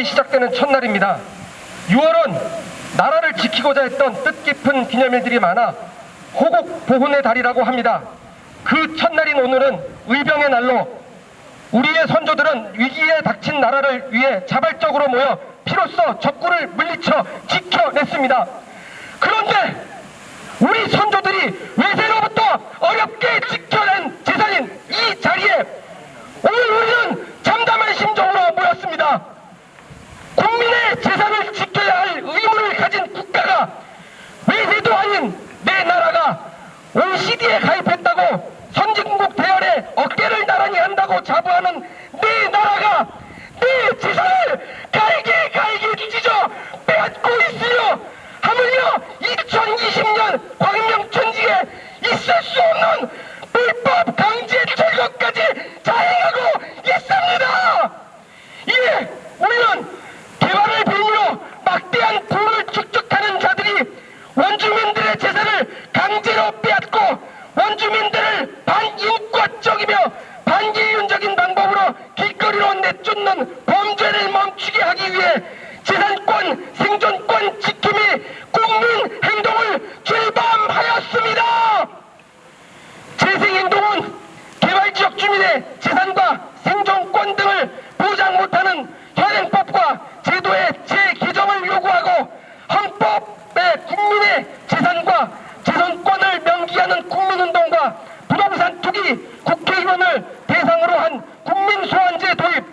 6월이 시작되는 첫날입니다. 6월은 나라를 지키고자 했던 뜻깊은 기념일들이 많아 호국 보훈의 달이라고 합니다. 그 첫날인 오늘은 의병의 날로 우리의 선조들은 위기에 닥친 나라를 위해 자발적으로 모여 피로써 적군을 물리쳐 지켜냈습니다. 그런데 우리 선조들이 외세로부터 어렵게 지켜낸 재산인 이 자리에 오늘 우리는 잠잠한 심정으로 모였습니다. 국민의 재산을 지켜야 할 의무를 가진 국가가 외세도 아닌 내 나라가 OECD에 가입했다고 선진국 대열에 어깨를 나란히 한다고 자부하는 내 나라가 내 재산을 갈기 찢어 빼앗고 있으며 하물며 2020년 광명천지에 있을 수 없는 불법 강제 철거까지 자행하고 있습니다. 이에 우리는 개발을 빌미로 막대한 부를 축적하는 자들이 원주민들의 재산을 강제로 빼앗고 원주민들을 반인권적이며 반인륜적인 방법으로 길거리로 내쫓는 범죄를 멈추게 하기 위해 재산권, 생존권 지킴이 국민 행동을 출범하였습니다. 재생행동은 개발지역 주민의 재산과 생존권 등을 보장 못하는 현행법과 제도의 재개정을 요구하고 헌법에 국민의 재산과 재산권을 명기하는 국민운동과 부동산 투기 국회의원을 대상으로 한 국민소환제 도입,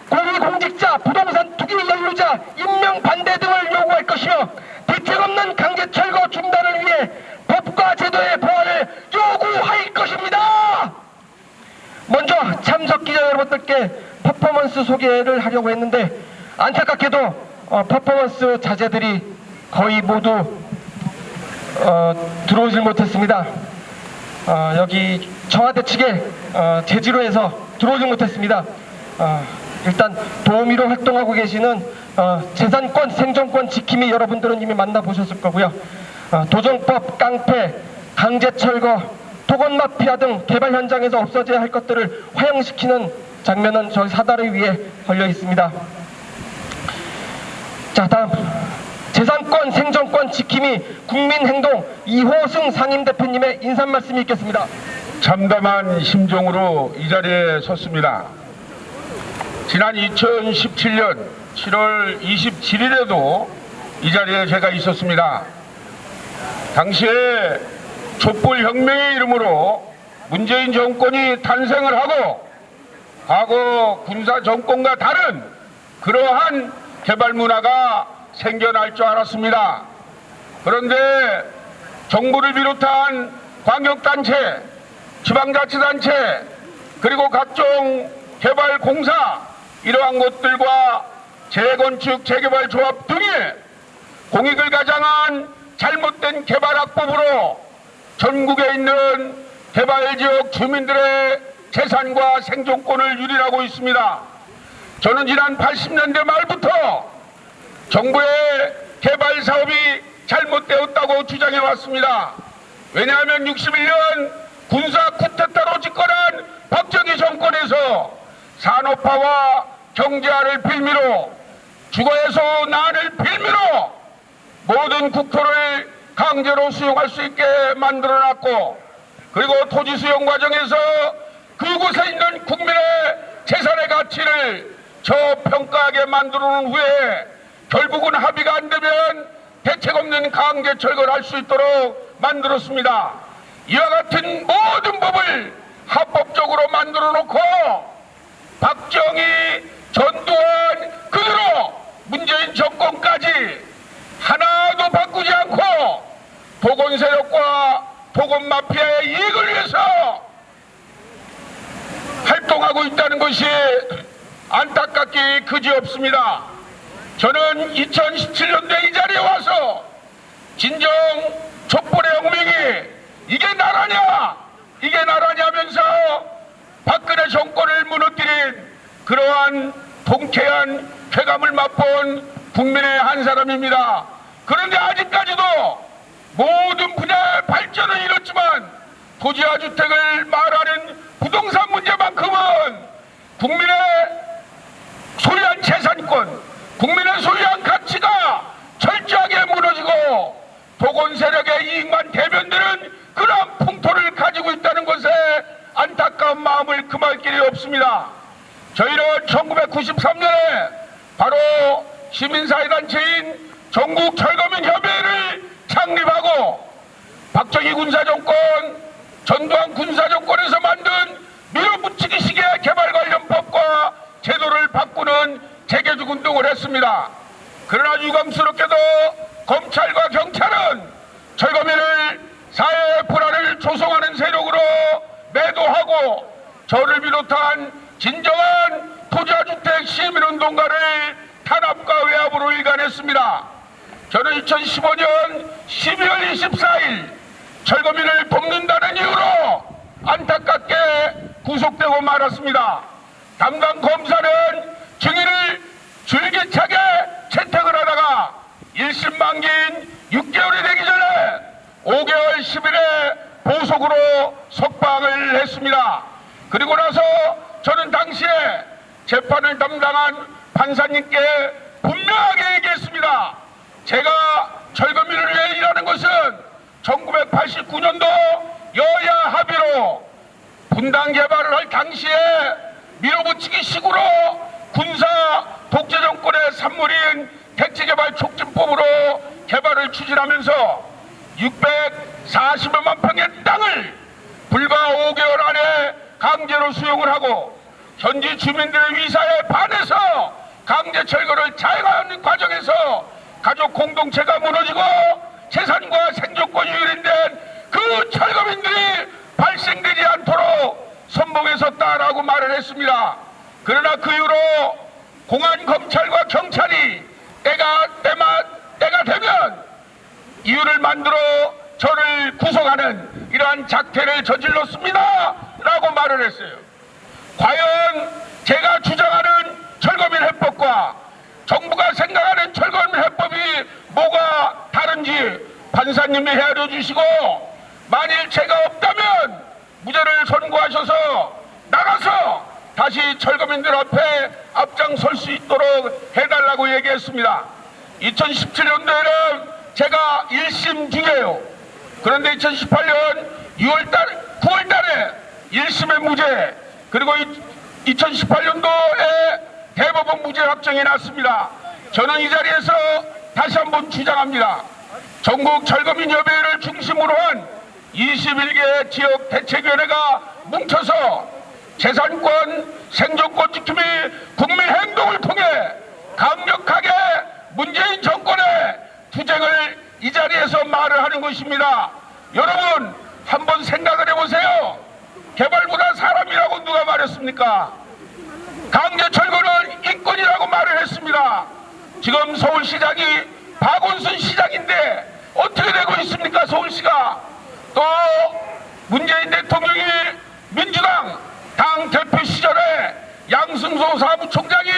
고위공직자 부동산 투기 연루자 임명 반대 등을 요구할 것이며 대책 없는 강제 철거 중단을 위해 법과 제도의 보완을 요구할 것입니다. 먼저 참석 기자 여러분들께 퍼포먼스 소개를 하려고 했는데 안타깝게도 퍼포먼스 자제들이 거의 모두 들어오질 못했습니다. 여기 청와대 측에 제지로 해서 들어오질 못했습니다. 일단 도우미로 활동하고 계시는 재산권, 생존권 지킴이 여러분들은 이미 만나보셨을 거고요. 도정법, 깡패, 강제철거, 토건마피아 등 개발 현장에서 없어져야 할 것들을 화형시키는 장면은 저희 사다리 위에 걸려 있습니다. 자, 다음 재산권, 생존권 지킴이 국민행동 이호승 상임대표님의 인사 말씀이 있겠습니다. 참담한 심정으로 이 자리에 섰습니다. 지난 2017년 7월 27일에도 이 자리에 제가 있었습니다. 당시에 촛불혁명의 이름으로 문재인 정권이 탄생을 하고 과거 군사 정권과 다른 그러한 개발 문화가 생겨날 줄 알았습니다. 그런데 정부를 비롯한 광역단체, 지방자치단체, 그리고 각종 개발공사 이러한 것들과 재건축, 재개발 조합 등의 공익을 가장한 잘못된 개발학법으로 전국에 있는 개발지역 주민들의 재산과 생존권을 유린하고 있습니다. 저는 지난 80년대 말부터 정부의 개발 사업이 잘못되었다고 주장해 왔습니다. 왜냐하면 61년 군사 쿠데타로 집권한 박정희 정권에서 산업화와 경제화를 빌미로 주거에서 난을 빌미로 모든 국토를 강제로 수용할 수 있게 만들어놨고 그리고 토지 수용 과정에서 그곳에 있는 국민의 재산의 가치를 저평가하게 만들어 놓은 후에 결국은 합의가 안 되면 대책 없는 강제 철거를 할 수 있도록 만들었습니다. 이와 같은 모든 법을 합법적으로 만들어 놓고 박정희, 전두환, 그대로 문재인 정권까지 하나도 바꾸지 않고 토건 세력과 토건 마피아의 이익을 위해서 활동하고 있다는 것이 안타깝기 그지없습니다. 저는 2017년도에 이 자리에 와서 진정 촛불의 혁명이 이게 나라냐 하면서 박근혜 정권을 무너뜨린 그러한 통쾌한 쾌감을 맛본 국민의 한 사람입니다. 그런데 아직까지도 모든 분야의 발전은 이렇지만 토지와 주택을 말하는 부동산 문제만큼은 국민의 소유한 재산권, 국민의 소유한 가치가 철저하게 무너지고 독원 세력의 이익만 대변되는 그런 풍토를 가지고 있다는 것에 안타까운 마음을 금할 길이 없습니다. 저희는 1993년에 바로 시민사회단체인 전국철거민협의회를 창립하고 박정희 군사정권, 전두환 군사정권에서 만든 밀어붙이기 시기의 개발 관련 법과 제도를 바꾸는 재개죽 운동을 했습니다. 그러나 유감스럽게도 검찰과 경찰은 철거민을 사회의 불안을 조성하는 세력으로 매도하고 저를 비롯한 진정한 토지주택 시민운동가를 탄압과 외압으로 일관했습니다. 저는 2015년 12월 24일 철거민을 돕는다는 이유로 안타깝게 구속되고 말았습니다. 담당 검사는 증인을 줄기차게 채택을 하다가 1심 만기인 6개월이 되기 전에 5개월 10일에 보석으로 석방을 했습니다. 그리고 나서 저는 당시에 재판을 담당한 판사님께 분명하게 얘기했습니다. 제가 철거민을 위해 일하는 것은 1989년도 여야 합의로 분당 개발을 할 당시에 밀어붙이기 식으로 군사 독재 정권의 산물인 택지개발 촉진법으로 개발을 추진하면서 640여만 평의 땅을 불과 5개월 안에 강제로 수용을 하고 현지 주민들의 위사에 반해서 강제 철거를 자행하는 과정에서 가족 공동체가 무너지고 재산과 생존권이 유린된 그 철거민들이 발생되지 않도록 선봉했었다라고 말을 했습니다. 그러나 그 이후로 공안, 검찰과 경찰이 때가 되면 이유를 만들어 저를 구속하는 이러한 작태를 저질렀습니다 라고 말을 했어요. 과연 제가 주장하는 철거민 해법과 정부가 생각하는 철거민 해법이 뭐가 다른지 판사님이 헤아려 주시고, 만일 제가 없다면 무죄를 선고하셔서 나가서 다시 철거민들 앞에 앞장설 수 있도록 해달라고 얘기했습니다. 2017년도에는 제가 1심 중이에요. 그런데 2018년 9월달에 1심의 무죄, 그리고 2018년도에 대법원 무죄 확정이 났습니다. 저는 이 자리에서 다시 한번 주장합니다. 전국 철거민협의회를 중심으로 한 21개 지역 대책위원회가 뭉쳐서 재산권, 생존권 지킴이 국민 행동을 통해 강력하게 문재인 정권의 투쟁을 이 자리에서 말을 하는 것입니다. 여러분, 한번 생각을 해보세요. 개발보다 사람이라고 누가 말했습니까? 강제 철거는 인권이라고 말을 했습니다. 지금 서울시장이 박원순 시장인데 어떻게 되고 있습니까? 서울시가. 또 문재인 대통령이 민주당 당 대표 시절에 양승소 사무총장이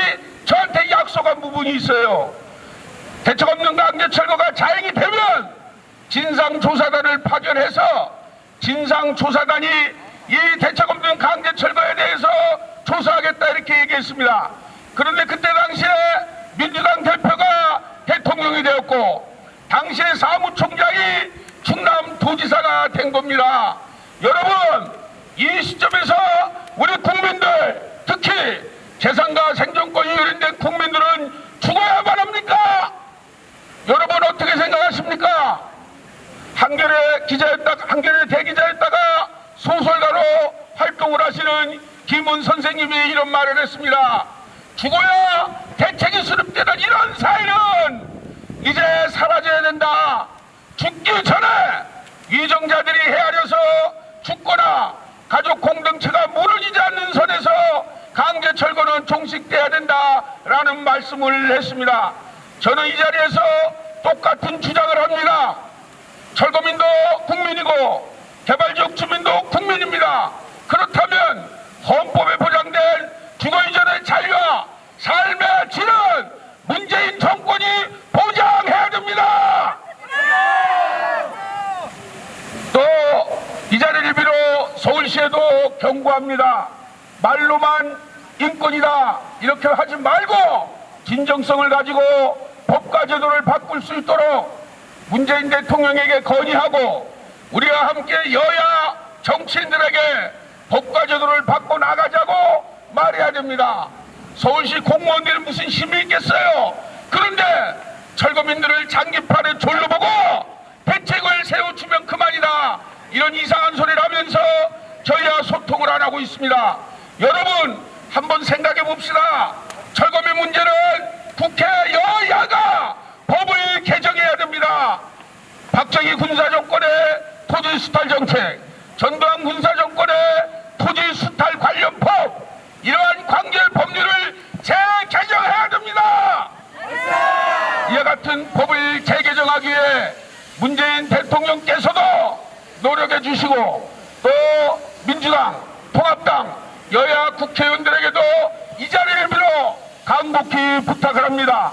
저한테 약속한 부분이 있어요. 대책 없는 강제 철거가 자행이 되면 진상조사단을 파견해서 진상조사단이 이 대책 없는 강제 철거에 대해서 조사하겠다 이렇게 얘기했습니다. 그런데 그때 당시에 민주당 대표가 대통령이 되었고 당시에 사무총장이 충남도지사가 된 겁니다. 여러분, 이 시점에서 우리 국민들, 특히 재산과 생존권이 유린된 국민들은 죽어야만 합니까? 여러분 어떻게 생각하십니까? 한겨레 대기자였다가 소설가로 활동을 하시는 김은 선생님이 이런 말을 했습니다. 죽어야 대책이 수립되는 이런 사회는 이제 사라져야 된다. 죽기 전에 위정자들이 헤아려서 죽거나 가족 공동체가 무너지지 않는 선에서 강제 철거는 종식돼야 된다라는 말씀을 했습니다. 저는 이 자리에서 똑같은 주장을 합니다. 철거민도 국민이고 개발지역 주민도 국민입니다. 그렇다면 헌법에 보장된 주거 이전의 자유와 삶의 질은 문재인 정권이 보장해야 됩니다. 또 이 자리를 빌어 서울시에도 경고합니다. 말로만 인권이다 이렇게 하지 말고 진정성을 가지고 법과 제도를 바꿀 수 있도록 문재인 대통령에게 건의하고 우리가 함께 여야 정치인들에게 법과 제도를 바꿔 나가자고 말해야 됩니다. 서울시 공무원들은 무슨 힘이 있겠어요? 그런데 철거민들을 장기판에 졸로 보고 대책을 세워주면 그만이다, 이런 이상한 소리를 하면서 저희와 소통을 안 하고 있습니다. 여러분 한번 생각해 봅시다. 철거민 문제는 국회 여야가 법을 개정해야 됩니다. 박정희 군사정권의 토지수탈 정책, 전두환 군사정권의 토지수탈 관련법, 이러한 관계 법률을 재개정해야 됩니다. 이와 같은 법을 재개정하기 위해 문재인 대통령께서도 노력해 주시고 또 민주당, 통합당, 여야 국회의원들에게도 이 자리를 빌어 간곡히 부탁을 합니다.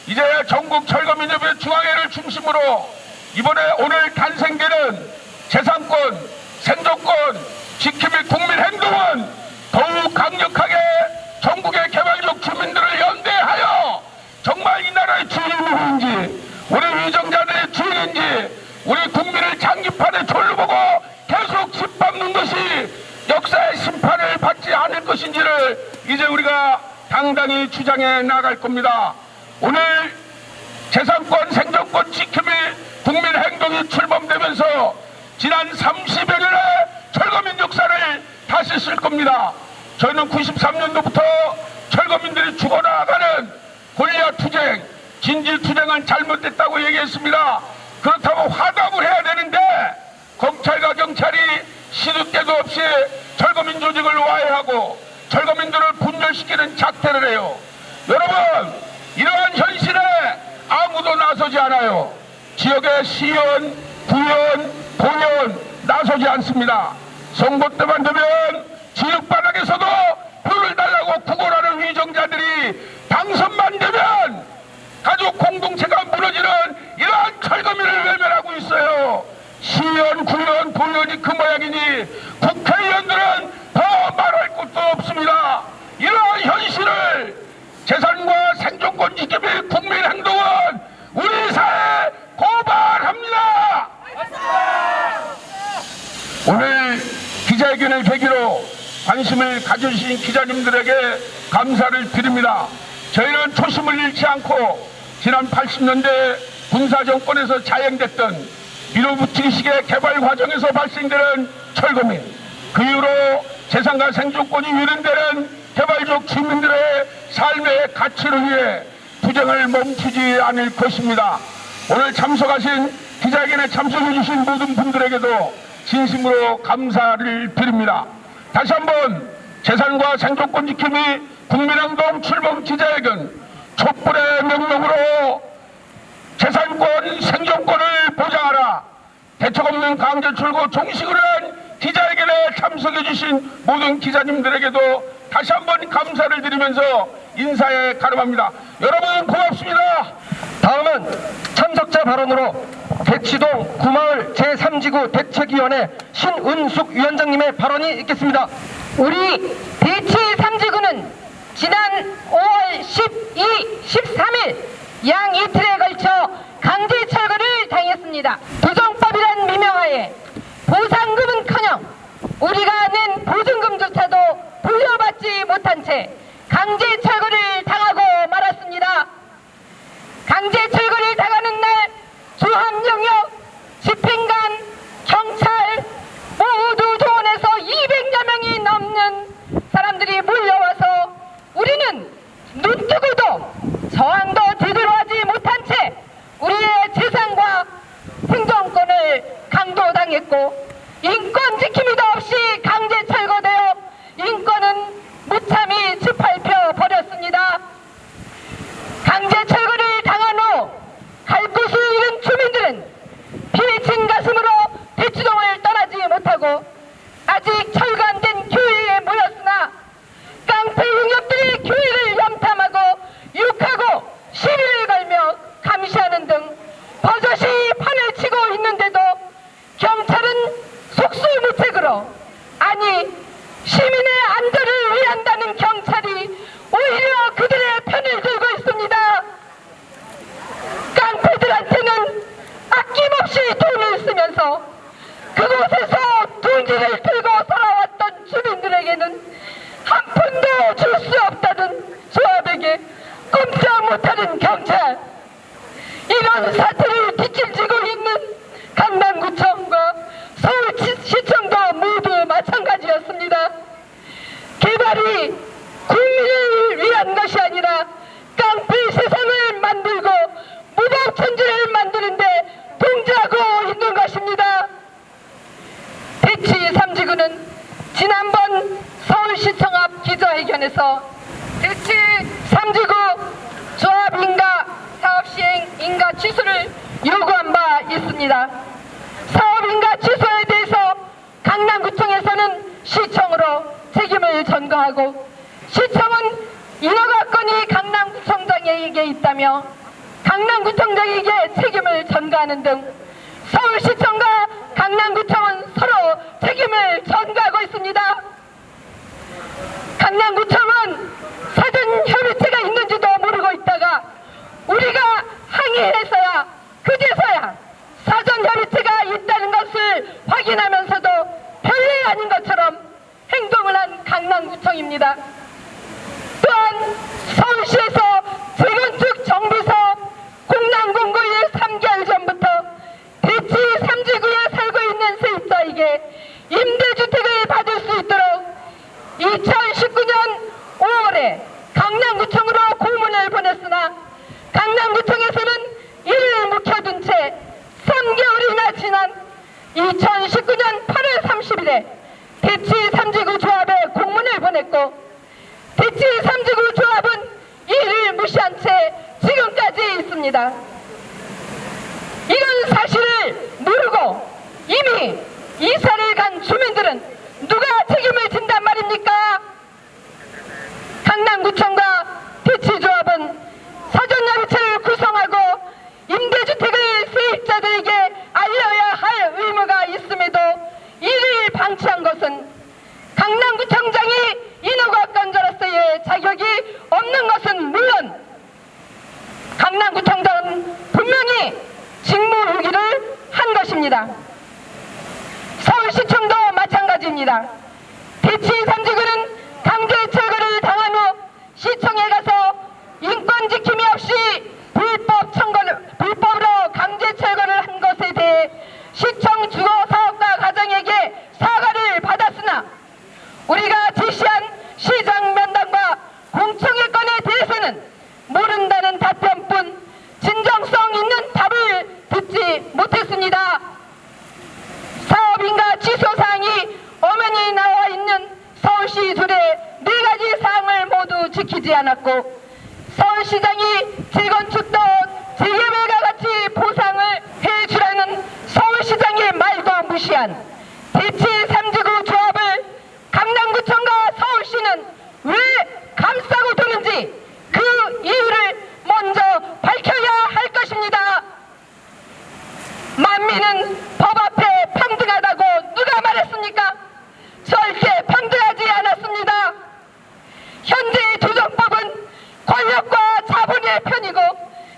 이제 전국 철거민협의 중앙회를 중심으로 이번에 오늘 탄생되는 재산권, 생존권 지킴이 국민행동은 더욱 강력하게 전국의 개발적 주민들을 연대하여 정말 이 나라의 주인이 누구인지, 우리 위정자들의 주인인지, 우리 국민을 장기판에 졸로 보고 계속 짓밟는 것이 역사의 심판을 받지 않을 것인지를 이제 우리가 당당히 주장해 나갈 겁니다. 오늘 재산권, 생존권 지킴이 국민행동이 출범되면서 지난 30여 년의 철거민 역사를 다시 쓸 겁니다. 저희는 93년도부터 철거민들이 죽어나가는 골리앗 투쟁, 진지 투쟁은 잘못됐다고 얘기했습니다. 그렇다고 화답을 해야 되는데 검찰과 경찰이 시도 때도 없이 철거민 조직을 와해하고 철거민들을 분열시키는 작태를 해요. 여러분, 이러한 현실에 아무도 나서지 않아요. 지역의 시의원, 구의원, 도의원 나서지 않습니다. 선거 때만 되면 지역바닥에서도 표를 달라고 구걸하는 위정자들이 당선만 되면 가족 공동체가 무너지는 이러한 철거민을 외면하고 있어요. 시의원, 구의원, 도의원이 그 모양이니 국회의원들은 더 말할 것도 없습니다. 이러한 현실을 재산과 생존권 지킴이 국민행동은 우리 사회에 고발합니다. 오늘 기자회견을 계기로 관심을 가져주신 기자님들에게 감사를 드립니다. 저희는 초심을 잃지 않고 지난 80년대 군사정권에서 자행됐던 밀어붙이기식의 개발 과정에서 발생되는 철거민, 그 이후로 재산과 생존권이 위반되는 개발적 주민들의 삶의 가치를 위해 투쟁을 멈추지 않을 것입니다. 오늘 참석하신 기자회견에 참석해 주신 모든 분들에게도 진심으로 감사를 드립니다. 다시 한번 재산과 생존권 지킴이 국민행동 출범 기자회견 촛불의 명령으로 재산권, 생존권을 보장하라. 대책 없는 강제 출고 종식을 한 기자회견에 참석해 주신 모든 기자님들에게도 다시 한번 감사를 드리면서 인사에 가름합니다. 여러분 고맙습니다. 다음은 참석자 발언으로 대치동 구마을 제3지구 대책위원회 신은숙 위원장님의 발언이 있겠습니다. 우리 대치 3지구는 지난 5월 12, 13일 양 이틀에 걸쳐 강제 철거를 당했습니다. 부정법이란 미명하에 보상금은커녕 우리가 낸 보증금조차도 돌려받지 못한 채 강제 철거를 당하고 말았습니다. 강제 철거를 당하는 날 주합영역, 집행관, 경찰 모두 동원해서 200여 명이 넘는 사람들이 몰려와서 우리는 눈뜨고도 저항도 뒤돌아하지 못한 채 우리의 재산과 생존권을 강도당했고 인권 지킴이도 없이 강제 철거되어 인권은 무참히 짓밟혀 버렸습니다. 강제 철거를 당한 후 갈 곳을 잃은 주민들은 피친 가슴으로 대치동을 떠나지 못하고 아직 철거 안 된 교회에 모였으나 깡패 용역들이 교회를 염탐하고 없이 돈을 쓰면서 그곳에서 둥지를 들고 살아왔던 주민들에게는 한 푼도 줄 수 없다는 조합에게 꼼짝 못하는 경찰, 이런 사태를 뒷짐지고 있는 강남구청과 서울시청도 모두 마찬가지였습니다. 개발이 국민을 위한 것이 아니라 깡패 세상을 만들고 무법천지를 만드는데 동조하고 있는 것입니다. 대치 3지구는 지난번 서울시청 앞 기자회견에서 대치 3지구 조합인가 사업시행 인가 취소를 요구한 바 있습니다. 사업인가 취소에 대해서 강남구청에서는 시청으로 책임을 전가하고, 시청은 인허가권이 강남구청장에게 있다며 강남구청장에게 책임을 전가하는 등 서울시청과 강남구청은 서로 책임을 전가하고 있습니다. 강남구청은 사전 협의체가 있는지도 모르고 있다가 우리가 항의해서야 그제서야 사전 협의체가 있다는 것을 확인하면서도 별일 아닌 것처럼 행동을 한 강남구청입니다. 또한 서울시에서 재건축 정비사업 공란공고일 3개월 전부터 대치 3지구에 살고 있는 세입자에게 임대주택을 받을 수 있도록 2019년 5월에 강남구청으로 공문을 보냈으나 강남구청에서는 이를 묵혀둔 채 3개월이나 지난 2019년 8월 30일에 대치 3지구 조합에 공문을 보냈고, 대치 3지구 조합은 이를 무시한 채 지금까지 있습니다. 이런 사실을 모르고 이미 이사를 간 주민들은 누가 책임을 진단 말입니까? 강남구청과 대치조합은 사전협의체를 구성하고 임대주택을 세입자들에게 알려야 할 의무가 있음에도 이를 방치한 것은 강남구청장이 인허가권자로서의 자격이 없는 것은 물론 강남구청장은 분명히 직무유기를 한 것입니다. 서울시청도 마찬가지입니다. 대치 3지구는 강제 철거를 당하며 시청에 가서 인권 지킴이 없이 불법으로 강제 철거를 한 것에 대해 시청 주거 사업가 가정에게 사과를 받았으나 우리가 제시한 시장 면담과 공청회 건에 대해서는 모른다는 답변뿐 진정성 있는 답을 듣지 못했습니다. 사업인가 취소 사항이 엄연히 나와 있는 서울시 조례 4가지 사항을 모두 지키지 않았고, 서울시장이 재건축도 재개발과 같이 보상을 해주라는 서울시장의 말도 무시한 대치 3지구 조합을 강남구청과 서울시는 왜 감싸고 두는지 그 이유를 먼저 밝혀야 할 것입니다. 만민은 법 앞에 평등하다고 누가 말했습니까? 절대 평등하지 않았습니다. 현재의 조정법은 권력과 자본의 편이고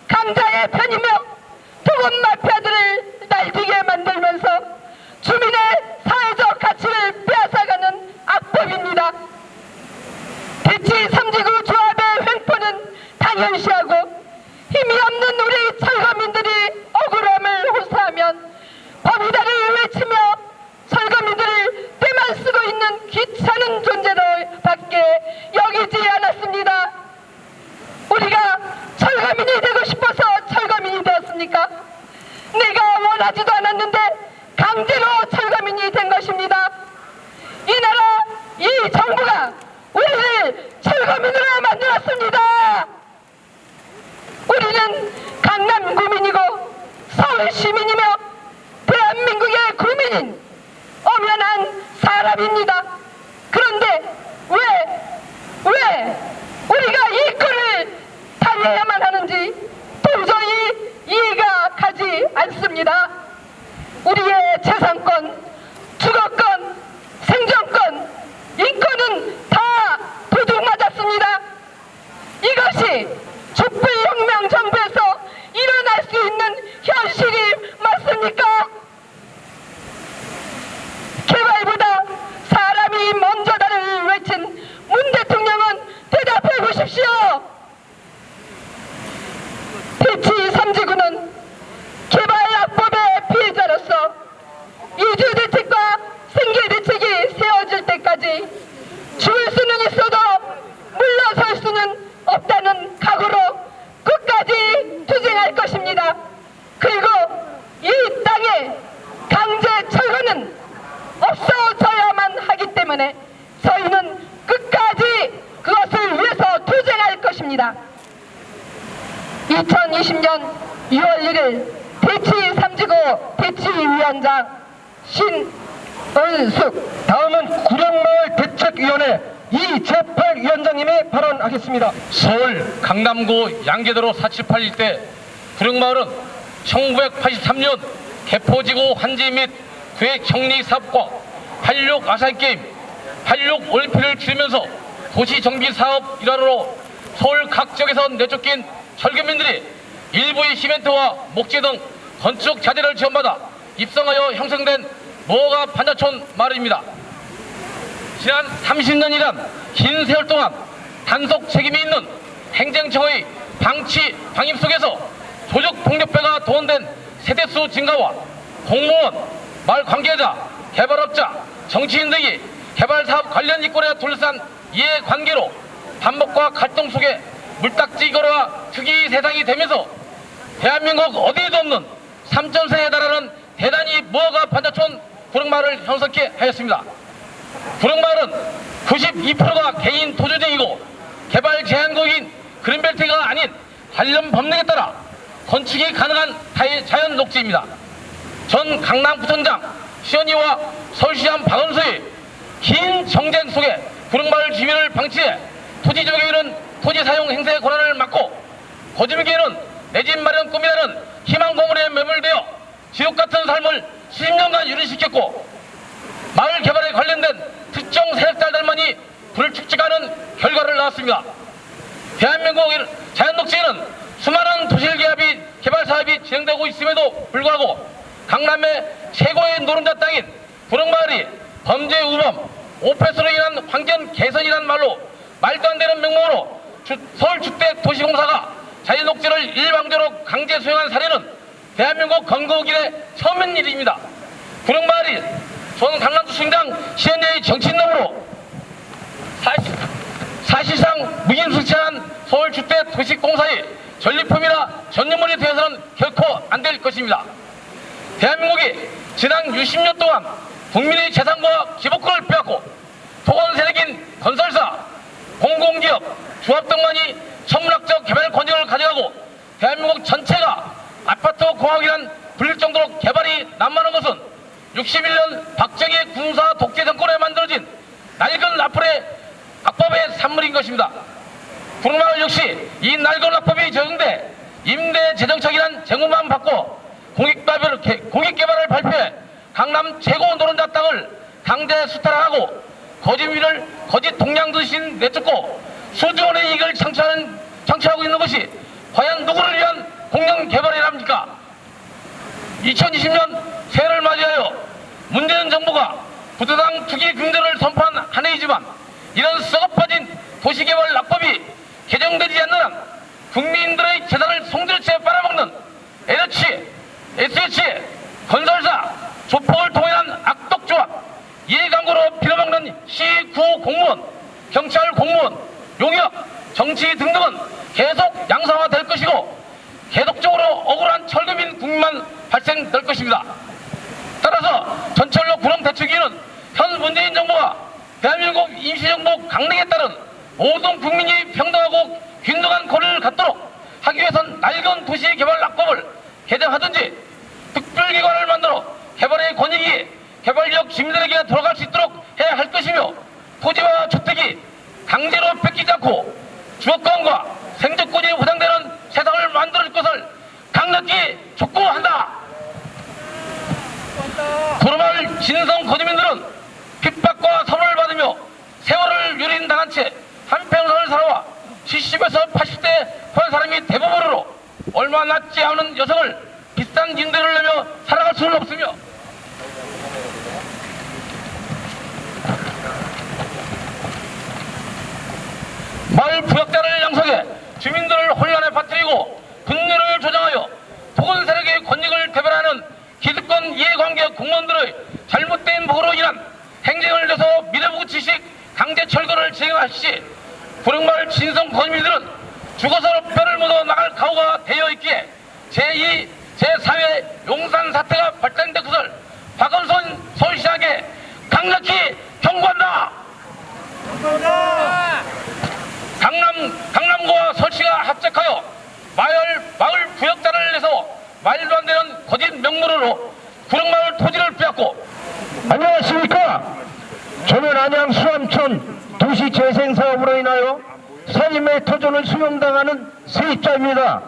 강자의 편이며 두분 마피아들을 날뛰게 만들면서 주민의 사회적 가치를 빼앗아가는 악법입니다. 대치 3지구 조합의 횡포는 당연시하고 힘이 없는 우리 철거민들이 억울함을 호소하면 법이다를 외치며 철거민들을 떼만 쓰고 있는 귀찮은 존재로 밖에 여기지 않았습니다. 우리가 철거민이 되고 싶어서 철거민이 되었습니까? 내가 원하지도 않았는데 강제로 철거민이 된 것입니다. 이 나라, 이 정부가 우리를 철거민으로 만들었습니다. 우리는 강남구민이고 서울시민이며 대한민국의 구민인 엄연한 사람입니다. 그런데 왜 우리가 이 꼴을 당해야만 하는지 도저히 이해가 가지 않습니다. 우리의 재산권, 주거권, 생존권, 인권은 다 도둑맞았습니다. 이것이 촛불혁명 정부에서 일어날 수 있는 현실이 맞습니까? 강제 철거는 없어져야만 하기 때문에 저희는 끝까지 그것을 위해서 투쟁할 것입니다. 2020년 6월 1일 대치 3지구 대치위원장 신은숙. 다음은 구령마을 대책위원회 이재팔위원장님이 발언하겠습니다. 서울 강남구 양계도로 478 일대 구령마을은 1983년 개포지구 환지 및 구획 정리 사업과 86 아시안게임, 86 올림픽을 치르면서 도시 정비 사업 일환으로 서울 각 지역에서 내쫓긴 철거민들이 일부의 시멘트와 목재 등 건축 자재를 지원받아 입성하여 형성된 무허가 반야촌 마을입니다. 지난 30년이란 긴 세월 동안 단속 책임이 있는 행정처의 방치, 방임 속에서 조직 폭력배가 동원된 세대수 증가와 공무원, 마을 관계자, 개발업자, 정치인 등이 개발사업 관련 이권에 둘러싼 이해관계로 반복과 갈등 속에 물딱지 거래와 투기 세상이 되면서 대한민국 어디에도 없는 3.4에 달하는 대단히 무허가 반야촌 구령마을을 형성케 하였습니다. 구령마을은 92%가 개인 토지쟁이고 개발 제한구역인 그린벨트가 아닌 관련 법령에 따라 건축이 가능한 자연 녹지입니다. 전 강남구청장 시연이와 서울시장 박원수의 긴 정쟁 속에 구령마을 주민을 방치해 토지 조경에는 토지 사용 행사의 권한을 막고 거주민에게는 내 집 마련 꿈이라는 희망 고문에 매몰되어 지옥 같은 삶을 10년간 유지시켰고 마을 개발에 관련된 특정 세력자들만이 불축적하는 결과를 낳았습니다. 대한민국 자연녹지에는 수많은 도시개합이 개발 사업이 진행되고 있음에도 불구하고 강남의 최고의 노른자 땅인 구령마을이 범죄 우범, 오폐수로 인한 환경 개선이라는 말로 말도 안 되는 명목으로 서울주택도시공사가 자연녹지를 일방적으로 강제 수용한 사례는 대한민국 건국 이래 처음인 일입니다. 구령마을이 전 강남구청장 시연의 정치인으로 사실상 무임승차한 서울주택도시공사의 전리품이나 전유물이 되어서는 결코 안 될 것입니다. 대한민국이 지난 60년 동안 국민의 재산과 기본권을 빼앗고 토건 세력인 건설사, 공공기업, 조합 등만이 천문학적 개발 권역을 가져가고 대한민국 전체가 아파트 공학이란 불릴 정도로 개발이 난무하는 것은 61년 박정희 군사 독재 정권에 만들어진 낡은 악법의 산물인 것입니다. 구령마을 역시 이 낡은 악법이 적용돼 임대 재정착이란 제목만 받고 공익개발을 발표해 강남 최고 노른자 땅을 강제 수탈하고 거짓민을 거짓 동량듯이 내쫓고 수조원의 이익을 창출하고 있는 것이 과연 누구를 위한 공영개발이랍니까? 2020년 새해를 맞이하여 문재인 정부가 부도당 투기 긍정을 선포한 한 해이지만 이런 썩어빠진 도시개발 낙법이 개정되지 않는 한 국민들의 재산을 송두리째 빨아먹는 SH, 건설사, 조폭을 통한 악독조합, 이해광고로 빌어먹는 시구 공무원, 경찰 공무원, 용역, 정치 등등은 계속 양상화될 것이고 계속적으로 억울한 철거민 국민만 발생될 것입니다. 따라서 전철로 구령대책위는 현 문재인 정부가 대한민국 임시정부 강령에 따른 모든 국민이 평등하고 균등한 권리를 갖도록 하기 위해선 낡은 도시개발 낙법을 개정하든지 특별기관을 만들어 개발의 권익이 개발지역 주민들에게 돌아갈 수 있도록 해야 할 것이며 토지와 주택이 강제로 뺏기지 않고 주거권과 생존권이 보장되는 세상을 만들어줄 것을 강력히 촉구한다. 구령마을 진성 거주민들은 핍박과 선언을 받으며 세월을 유린당한 채 한평생을 살아와 70에서 80대 한 사람이 대부분으로 얼마 낫지 않은 여성을 비싼 임대를 내며 살아갈 수는 없으며 마을 부역자를 양성해 주민들을 혼란에 빠뜨리고 분열을 조장하여 토건 세력의 권익을 대변하는 기득권 이해관계 공무원들의 잘못된 보고로 인한 행정을 내서 미래부지식 강제 철거를 진행할 시 구령마을 진성 거주민들은 죽어서 뼈를 묻어 나갈 각오가 되어 있기에 제2, 제4회 용산 사태가 발생된 것을 말도 안 되는 거짓 명목으로 구령마을 토지를 빼앗고 안녕하십니까. 저는 안양 수암천 도시재생사업으로 인하여 산림의 터전을 수용당하는 세입자입니다.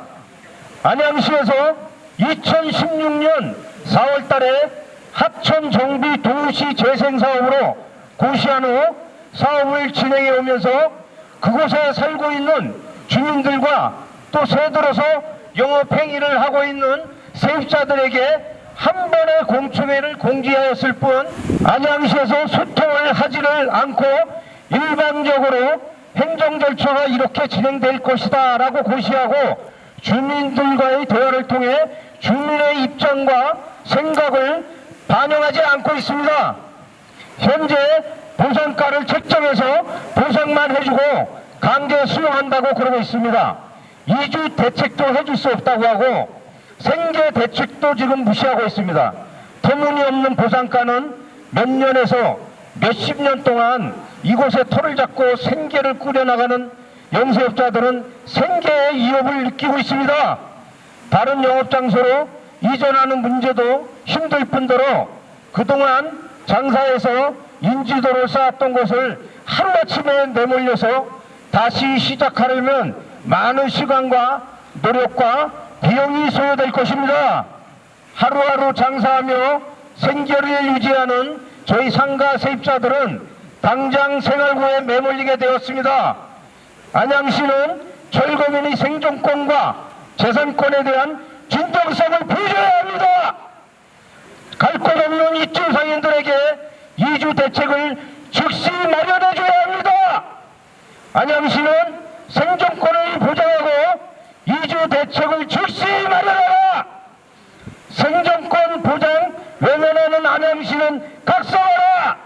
안양시에서 2016년 4월 달에 하천 정비 도시재생사업으로 고시한 후 사업을 진행해 오면서 그곳에 살고 있는 주민들과 또 새들어서 영업행위를 하고 있는 세입자들에게 한 번의 공청회를 공지하였을 뿐 안양시에서 소통을 하지를 않고 일방적으로 행정 절차가 이렇게 진행될 것이다 라고 고시하고 주민들과의 대화를 통해 주민의 입장과 생각을 반영하지 않고 있습니다. 현재 보상가를 책정해서 보상만 해주고 강제 수용한다고 그러고 있습니다. 이주 대책도 해줄 수 없다고 하고 생계 대책도 지금 무시하고 있습니다. 터무니없는 보상가는 몇 년에서 몇십 년 동안 이곳에 터를 잡고 생계를 꾸려나가는 영세업자들은 생계의 위협을 느끼고 있습니다. 다른 영업장소로 이전하는 문제도 힘들 뿐더러 그동안 장사해서 인지도를 쌓았던 것을 하루아침에 내몰려서 다시 시작하려면 많은 시간과 노력과 비용이 소요될 것입니다. 하루하루 장사하며 생계를 유지하는 저희 상가 세입자들은 당장 생활고에 매몰리게 되었습니다. 안양시는 철거민의 생존권과 재산권에 대한 진정성을 보여줘야 합니다. 갈 곳 없는 이주 상인들에게 이주 대책을 즉시 마련해줘야 합니다. 안양시는 생존권을 보장하고 이주 대책을 즉시 마련하라. 생존권 보장 외면하는 안양시는 각성하라.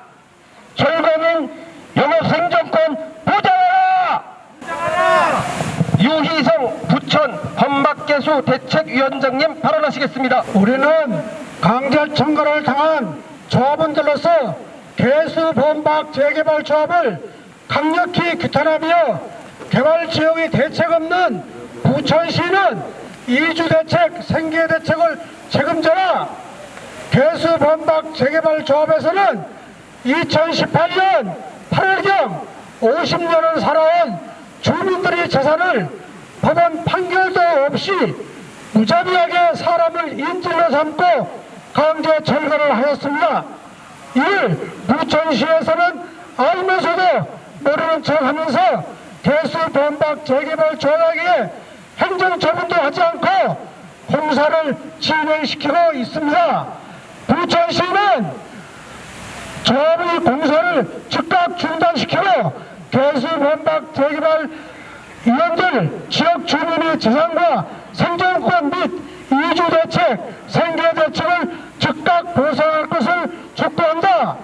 철거민 영업 생존권 보장하라. 유희성 부천 헌박개수 대책위원장님 발언하시겠습니다. 우리는 강제 청구를 당한 조합원들로서 개수 범박 재개발 조합을 강력히 규탄하며 개발지역의 대책 없는 부천시는 이주대책, 생계대책을 책임져라. 개수 범박 재개발 조합에서는 2018년 8월경 50년을 살아온 주민들의 재산을 법원 판결도 없이 무자비하게 사람을 인질로 삼고 강제 철거를 하였습니다. 이를 부천시에서는 알면서도 모르는 척하면서 개수 범박 재개발 조약에 행정처분도 하지 않고 공사를 진행시키고 있습니다. 부천시는 조합의 공사를 즉각 중단시키고 개수 범박 재개발 위원들 지역 주민의 재산과 생존권 및 이주대책, 생계대책을 즉각 보상할 것을 촉구한다.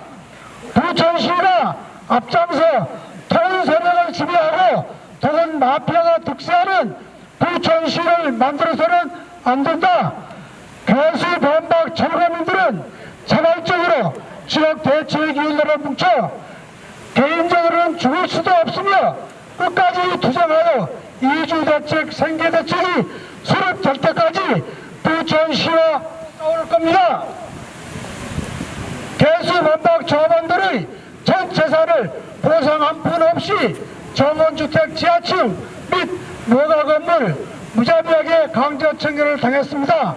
부천시가 앞장서 토건 세력을 지배하고 토건 마피아가 득세하는 부천시를 만들어서는 안 된다. 개수 범박 철거민들은 자발적으로 지역 대책위원회로 뭉쳐 개인적으로는 죽을 수도 없으며 끝까지 투쟁하여 이주대책, 생계대책이 수립될 때까지 부천시와 싸울 겁니다. 개수 범박 조합원들의 전 재산을 보상 한 푼 없이 정원주택 지하층 및 무허가 건물 무자비하게 강제 청결을 당했습니다.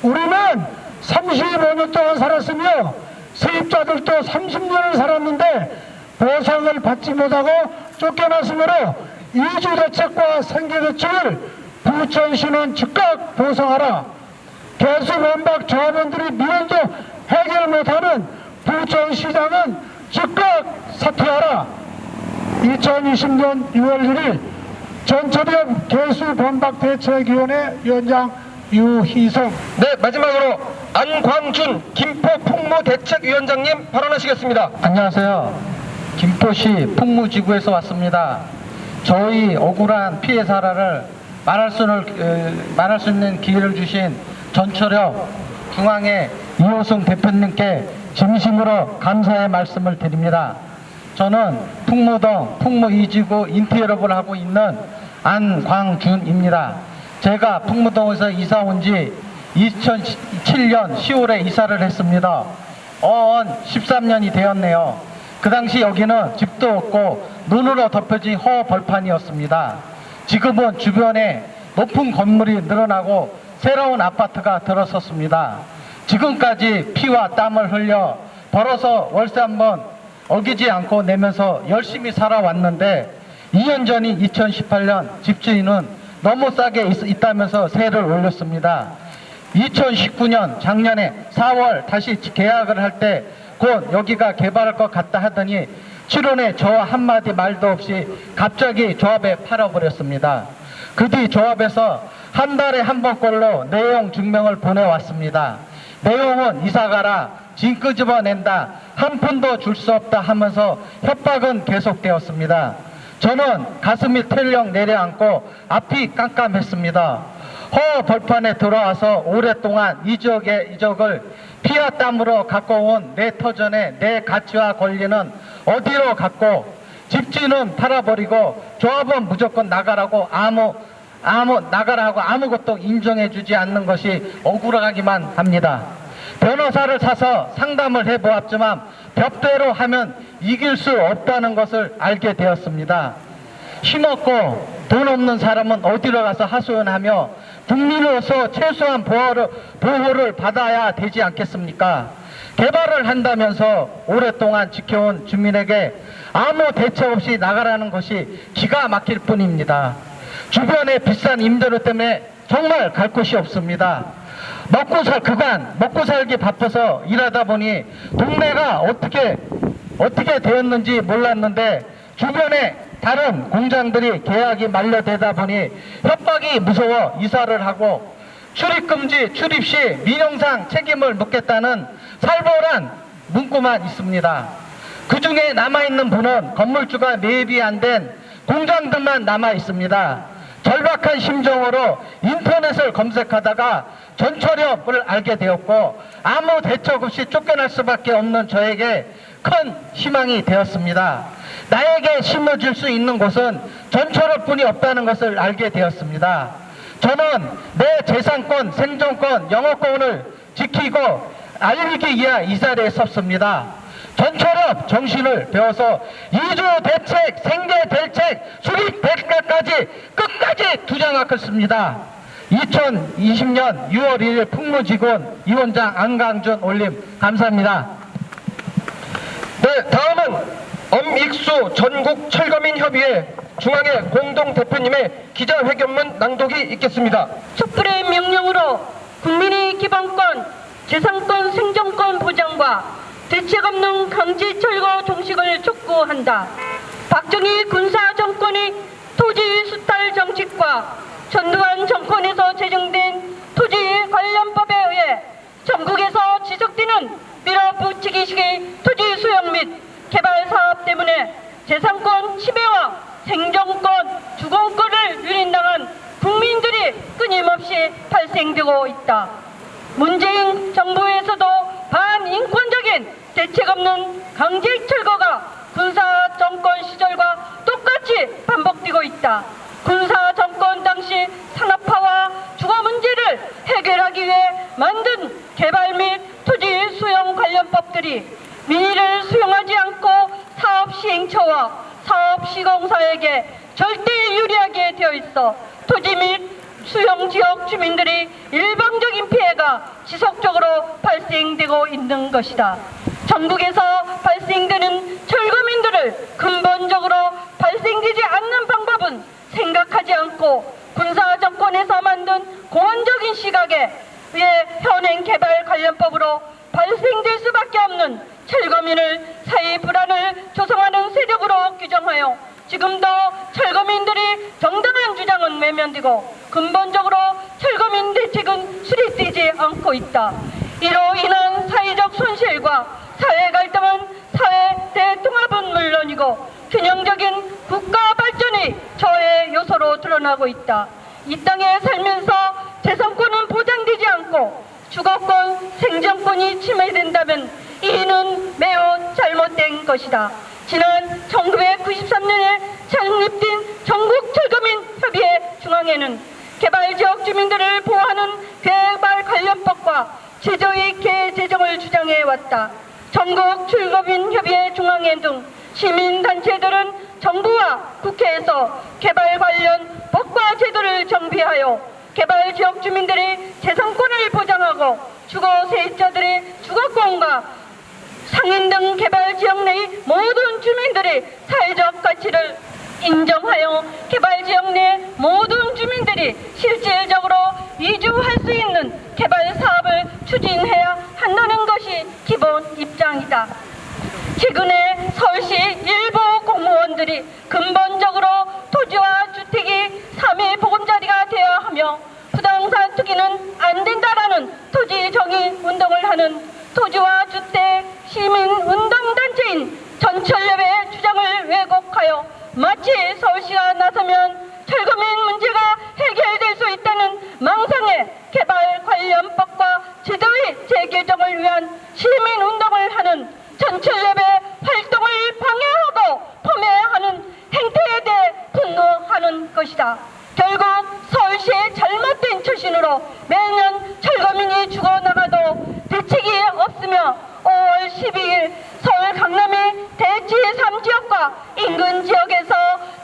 우리는 35년 동안 살았으며 세입자들도 30년을 살았는데 보상을 받지 못하고 쫓겨났으므로 이주대책과 생계대책을 부천시는 즉각 보상하라. 개수 범박 조합원들이 미연도 해결 못하는 부천시장은 즉각 사퇴하라. 2020년 6월 1일 전철협 개수 범박 대책위원회 위원장 유희성. 네, 마지막으로 안광준 김포 풍무대책위원장님 발언하시겠습니다. 안녕하세요. 김포시 풍무지구에서 왔습니다. 저희 억울한 피해 사례를 말할 수 있는 기회를 주신 전철협 중앙회 이호승 대표님께 진심으로 감사의 말씀을 드립니다. 저는 풍무동 풍무 2지구 인테리어를 하고 있는 안광준입니다. 제가 풍무동에서 이사 온 지 2007년 10월에 이사를 했습니다. 어언 13년이 되었네요. 그 당시 여기는 집도 없고 눈으로 덮여진 허벌판이었습니다. 지금은 주변에 높은 건물이 늘어나고 새로운 아파트가 들어섰습니다. 지금까지 피와 땀을 흘려 벌어서 월세 한번 어기지 않고 내면서 열심히 살아왔는데 2년 전인 2018년 집주인은 너무 싸게 있다면서 세를 올렸습니다. 2019년 작년에 4월 다시 계약을 할 때 곧 여기가 개발할 것 같다 하더니 7월에 저와 한마디 말도 없이 갑자기 조합에 팔아버렸습니다. 그 뒤 조합에서 한 달에 한 번꼴로 내용 증명을 보내왔습니다. 내용은 이사가라, 짐 끄집어낸다, 한 푼도 줄 수 없다 하면서 협박은 계속되었습니다. 저는 가슴이 털렁 내려앉고 앞이 깜깜했습니다. 허벌판에 들어와서 오랫동안 이 지역을 피와 땀으로 가꿔온 내 터전에 내 가치와 권리는 어디로 갔고 집주인은 팔아버리고 조합은 무조건 나가라고 나가라고 아무것도 인정해주지 않는 것이 억울하기만 합니다. 변호사를 사서 상담을 해보았지만 법대로 하면 이길 수 없다는 것을 알게 되었습니다. 힘없고 돈 없는 사람은 어디로 가서 하소연하며 국민으로서 최소한 보호를 받아야 되지 않겠습니까? 개발을 한다면서 오랫동안 지켜온 주민에게 아무 대책 없이 나가라는 것이 기가 막힐 뿐입니다. 주변에 비싼 임대료 때문에 정말 갈 곳이 없습니다. 먹고 살기 바빠서 일하다 보니 동네가 어떻게 되었는지 몰랐는데 주변에 다른 공장들이 계약이 만료되다 보니 협박이 무서워 이사를 하고 출입금지, 출입 시 민영상 책임을 묻겠다는 살벌한 문구만 있습니다. 그 중에 남아있는 분은 건물주가 매입이 안 된 공장들만 남아있습니다. 절박한 심정으로 인터넷을 검색하다가 전철협을 알게 되었고 아무 대책 없이 쫓겨날 수밖에 없는 저에게 큰 희망이 되었습니다. 나에게 심어줄 수 있는 곳은 전철협뿐이 없다는 것을 알게 되었습니다. 저는 내 재산권, 생존권, 영어권을 지키고 알리기 위해 이 자리에 섰습니다. 전철협 정신을 배워서 이주 대책, 생계 대책, 수립 대책까지 끝까지 투쟁하겠습니다. 2020년 6월 1일 풍무지구원 위원장 안강준 올림 감사합니다. 네, 다음은 엄익수 전국 철거민 협의회 중앙회 공동 대표님의 기자회견문 낭독이 있겠습니다. 촛불의 명령으로 국민의 기본권, 재산권, 생존권 보장과 대책 없는 강제 철거 종식을 촉구한다. 박정희 군사 정권의 토지 수탈 정책과 전두환 정권에서 제정된 토지 관련법에 의해 전국에서 지속되는 밀어붙이기식의 토지 수용 및 개발 사업 때문에 재산권 침해와 생존권, 주거권을 유린당한 국민들이 끊임없이 발생되고 있다. 문재인 정부에서도 반인권적인 대책 없는 강제 철거가 군사 정권 시절과 똑같이 반복되고 있다. 군사 정권 당시 산업화와 주거 문제를 해결하기 위해 만든 개발 및 토지 수용 관련법들이 민의를 수용하지 않고 사업 시행처와 사업 시공사에게 절대 유리하게 되어 있어 토지 및 수용 지역 주민들이 일방적인 피해가 지속적으로 발생되고 있는 것이다. 전국에서 발생되는 철거민들을 근본적으로 발생되지 않는 방법은 생각하지 않고 군사 정권에서 만든 공원적인 시각에 의해 현행 개발 관련법으로 발생될 수밖에 없는 철거민을 사회 불안을 조성하는 세력으로 규정하여 지금도 철거민들이 정당한 주장은 외면되고 근본적으로 철거민 대책은 수립되지 않고 있다. 이로 인한 사회적 손실과 사회 갈등은 사회 대통합은 물론이고 균형적인 국가 발전의 저해 요소로 드러나고 있다. 이 땅에 살면서 재산권은 보장되지 않고 주거권, 생존권이 침해된다면 이는 매우 잘못된 것이다. 지난 1993년에 창립된 전국철거민협의회 중앙회는 개발지역 주민들을 보호하는 개발 관련법과 제도의 개재정을 주장해왔다. 전국 출거민협의회 중앙회 등 시민단체들은 정부와 국회에서 개발 관련 법과 제도를 정비하여 개발지역 주민들의 재산권을 보장하고 주거 세입자들의 주거권과 상인 등 개발지역 내의 모든 주민들의 사회적 가치를 인정하여 개발지역 내 모든 주민들이 실질적으로 이주할 수 있는 개발 사업을 추진해야 한다는 것이 기본 입장이다. 최근에 서울시 일부 공무원들이 근본적으로 토지와 주택이 3회 보금자리가 되어야 하며 부동산 투기는 안 된다라는 토지 정의 운동을 하는 토지와 주택 시민운동단체인 전철협의 주장을 왜곡하여 마치 서울시가 나서면 철거민 문제가 해결될 수 있다는 망상의 개발 관련법과 제도의 재개정을 위한 시민운동을 하는 전철협의 활동을 방해하고 폄훼하는 행태에 대해 분노하는 것이다. 결국 서울시의 잘못된 처신으로 매년 철거민이 죽어나가도 대책이 없으며 5월 12일 서울 강남의 대치 3지역과 인근 지역에서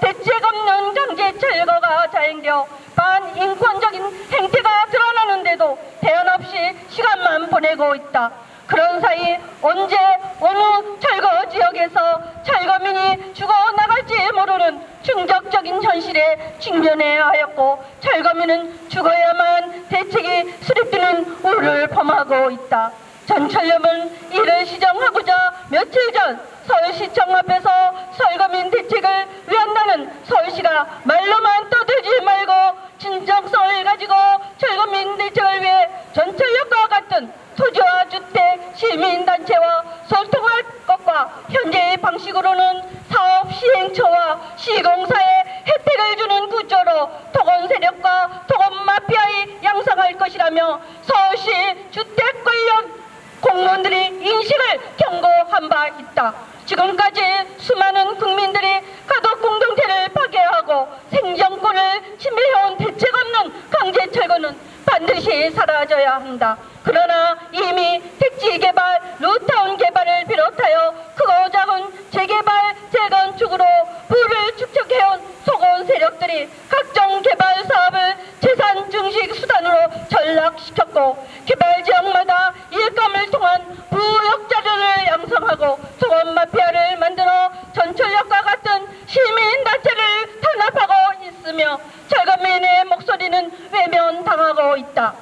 대책 없는 강제 철거가 자행되어 반인권적인 행태가 드러나는데도 대안 없이 시간만 보내고 있다. 그런 사이 언제 어느 철거 지역에서 철거민이 죽어나갈지 모르는 충격적인 현실에 직면해야 하였고 철거민은 죽어야만 대책이 수립되는 우를 범하고 있다. 전철협은 이를 시정하고자 며칠 전 서울시청 앞에서 철거민 대책을 위한다는 서울시가 말로만 떠들지 말고 진정성을 가지고 철거민 대책을 위해 전철협과 같은 토지와 주택 시민단체와 소통할 것과 현재의 방식으로는 사업 시행처와 시공사에 혜택을 주는 구조로 토건 세력과 토건 마피아의 양상할 것이라며 서울시 주택 관련 공무원들이 인식을 경고한 바 있다. 지금까지 수많은 국민들이 가족 공동체를 파괴하고 생존권을 침해해온 대책 없는 강제 철거는 반드시 사라져야 한다. 그러나 이미 택지 개발, 루타운 개발을 비롯하여 크고 작은 재개발, 재건축으로 부를 축적해온 소곤 세력들이 각종 개발 사업을 재산 증식 수단으로 전락시켰고 개발 지역마다 일감을 통한 부역자료를 양성하고 소곤 마피아를 만들어 전철역과 같은 시민단체를 탄압하고 있으며 철거민의 목소리는 외면당하고 있다.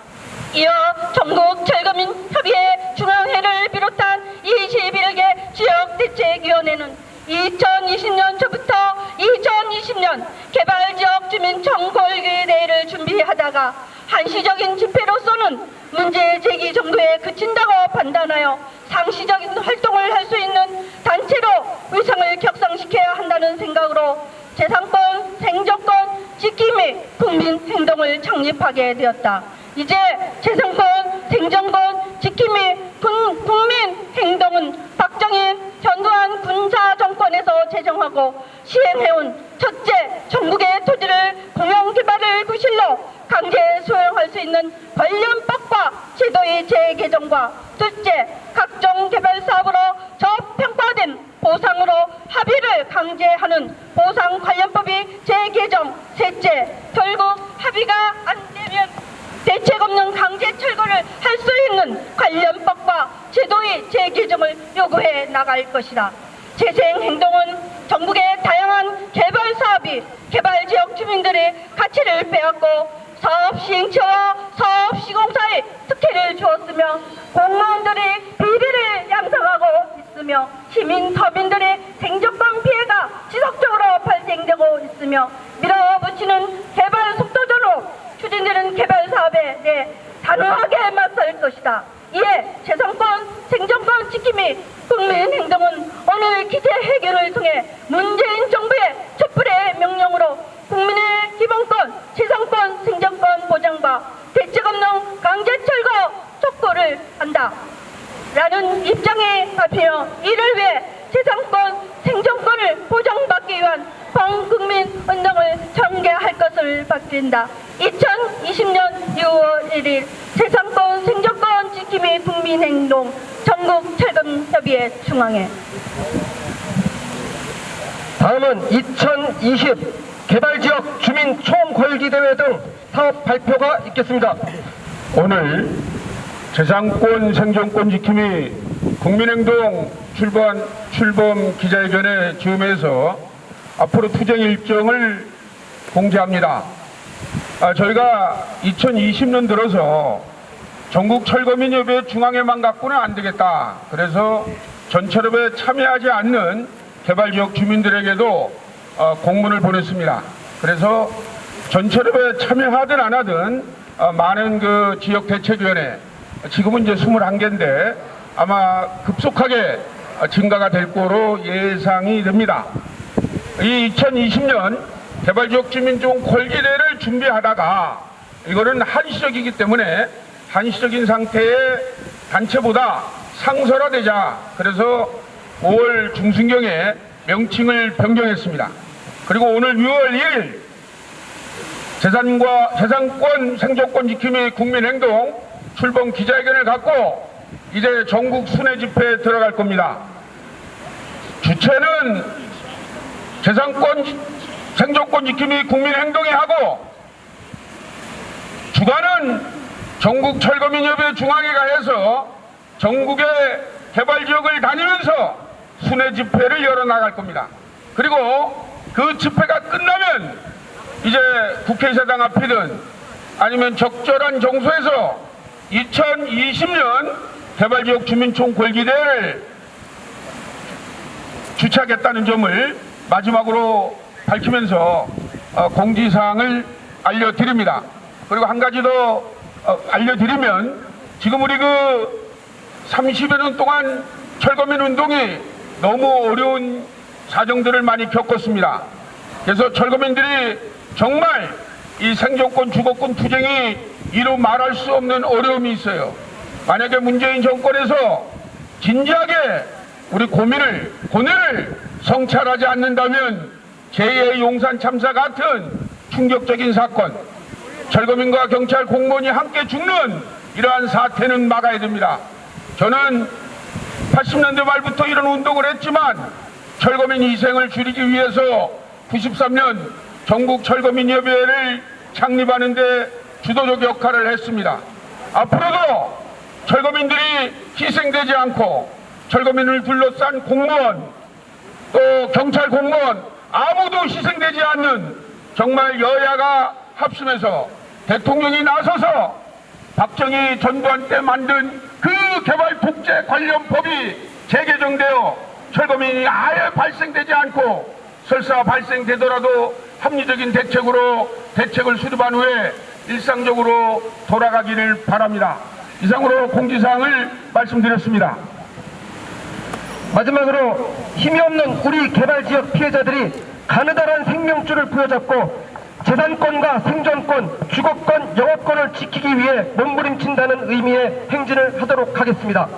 이어 전국 철거민 협의회 중앙회를 비롯한 21개 지역대책위원회는 2020년 초부터 2020년 개발지역 주민 총궐기대회를 준비하다가 한시적인 집회로서는 문제 제기 정도에 그친다고 판단하여 상시적인 활동을 할 수 있는 단체로 위상을 격상시켜야 한다는 생각으로 재산권, 생존권 지킴의 국민행동을 창립하게 되었다. 이제 재산권, 생존권 지킴의 국민행동은 박정희, 전두환 군사정권에서 제정하고 시행해온 첫째, 전국의 토지를 공영개발을 구실로 강제 수용할 수 있는 관련법과 제도의 재개정과 둘째, 각종 개발사업으로 저평가된 보상으로 합의를 강제하는 보상 관련법이 재개정 셋째, 결국 합의가 안 되면 대책 없는 강제 철거를 할 수 있는 관련법과 제도의 재개정을 요구해 나갈 것이다. 재생행동은 전국의 다양한 개발 사업이 개발지역 주민들의 가치를 빼앗고 사업 시행처와 사업 시공사의 특혜를 주었으며 공무원들의 비리를 양성하고 있으며 시민 서민들의 생존권 피해가 지속적으로 발생되고 있으며 밀어붙이는 개발 속도전으로 추진되는 개발 사업에 대해 단호하게 맞설 것이다. 이에 재산권, 생존권 지킴이 국민행동은 오늘 기재 해결을 통해 문재인 정부의 촛불의 명령으로 국민의 기본권, 재산권, 생존권 보장과 대책 없는 강제 철거 촉구를 한다. 라는 입장에 앞이며 이를 위해 재산권, 생존권을 보장받기 위한 범국민운동을 전개할 것을 박진다. 2020년 6월 1일 재산권 생존권 지킴이 국민행동 전국철검협의회 중앙회. 다음은 2020 개발지역 주민 총궐기대회 등 사업 발표가 있겠습니다. 오늘 재산권 생존권 지킴이 국민행동 출범 기자회견에 즈음해서 앞으로 투쟁 일정을 공지합니다. 저희가 2020년 들어서 전국 철거민협의 중앙회만 갖고는 안 되겠다. 그래서 전철협에 참여하지 않는 개발지역 주민들에게도 공문을 보냈습니다. 그래서 전철협에 참여하든 안 하든 많은 그 지역대책위원회, 지금은 이제 21개인데 아마 급속하게 증가가 될 거로 예상이 됩니다. 이 2020년 개발지역 주민총 궐기대를 준비하다가 이거는 한시적이기 때문에 한시적인 상태의 단체보다 상설화되자, 그래서 5월 중순경에 명칭을 변경했습니다. 그리고 오늘 6월 1일 재산권 생존권 지킴이 국민행동 출범 기자회견을 갖고 이제 전국 순회 집회에 들어갈 겁니다. 주체는 재산권 생존권 지킴이 국민행동이 하고 주관은 전국 철거민협의 중앙회가 해서 전국의 개발지역을 다니면서 순회 집회를 열어나갈 겁니다. 그리고 그 집회가 끝나면 이제 국회의사당 앞이든 아니면 적절한 정소에서 2020년 개발지역 주민총 궐기대회를 주최하겠다는 점을 마지막으로 밝히면서 공지사항을 알려드립니다. 그리고 한 가지 더 알려드리면, 지금 우리 그 30여 년 동안 철거민 운동이 너무 어려운 사정들을 많이 겪었습니다. 그래서 철거민들이 정말 이 생존권 주거권 투쟁이 이루 말할 수 없는 어려움이 있어요. 만약에 문재인 정권에서 진지하게 우리 고뇌를 성찰하지 않는다면 제2의 용산 참사 같은 충격적인 사건, 철거민과 경찰 공무원이 함께 죽는 이러한 사태는 막아야 됩니다. 저는 80년대 말부터 이런 운동을 했지만 철거민 희생을 줄이기 위해서 93년 전국 철거민협의회를 창립하는 데 주도적 역할을 했습니다. 앞으로도 철거민들이 희생되지 않고 철거민을 둘러싼 공무원, 또 경찰 공무원 아무도 희생되지 않는 정말 여야가 합심해서 대통령이 나서서 박정희 전두환 때 만든 그 개발 독재 관련 법이 재개정되어 철거민이 아예 발생되지 않고 설사 발생되더라도 합리적인 대책을 수립한 후에 일상적으로 돌아가기를 바랍니다. 이상으로 공지사항을 말씀드렸습니다. 마지막으로 힘이 없는 우리 개발지역 피해자들이 가느다란 생명줄을 부여잡고 재산권과 생존권, 주거권, 영업권을 지키기 위해 몸부림친다는 의미의 행진을 하도록 하겠습니다.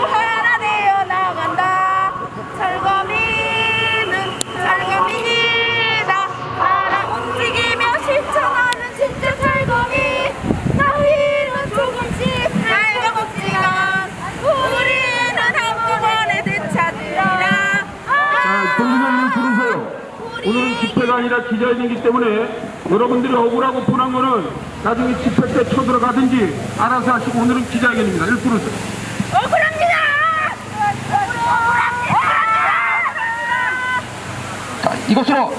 하나 되어 나간다. 철거민은 철거민이다. 하나 움직이며 실천하는 진짜 철거민. 나이는 조금씩 살가먹지만 우리는 한꺼번에 되찾으리라. 동기자님 들으세요. 오늘은 집회가 아니라 기자회견이기 때문에 여러분들이 억울하고 분한 거는 나중에 집회 때 쳐들어가든지 알아서 하시고, 오늘은 기자회견입니다. 1%. 억울합니다. 자, 이것으로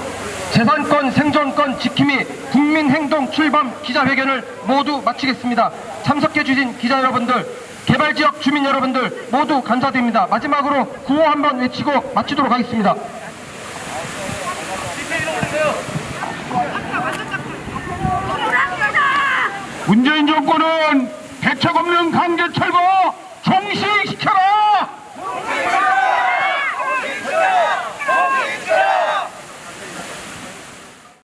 재산권 생존권 지킴이 국민행동 출범 기자회견을 모두 마치겠습니다. 참석해주신 기자 여러분들, 개발지역 주민 여러분들 모두 감사드립니다. 마지막으로 구호 한번 외치고 마치도록 하겠습니다. 문재인 정권은 대책 없는 강제 철거,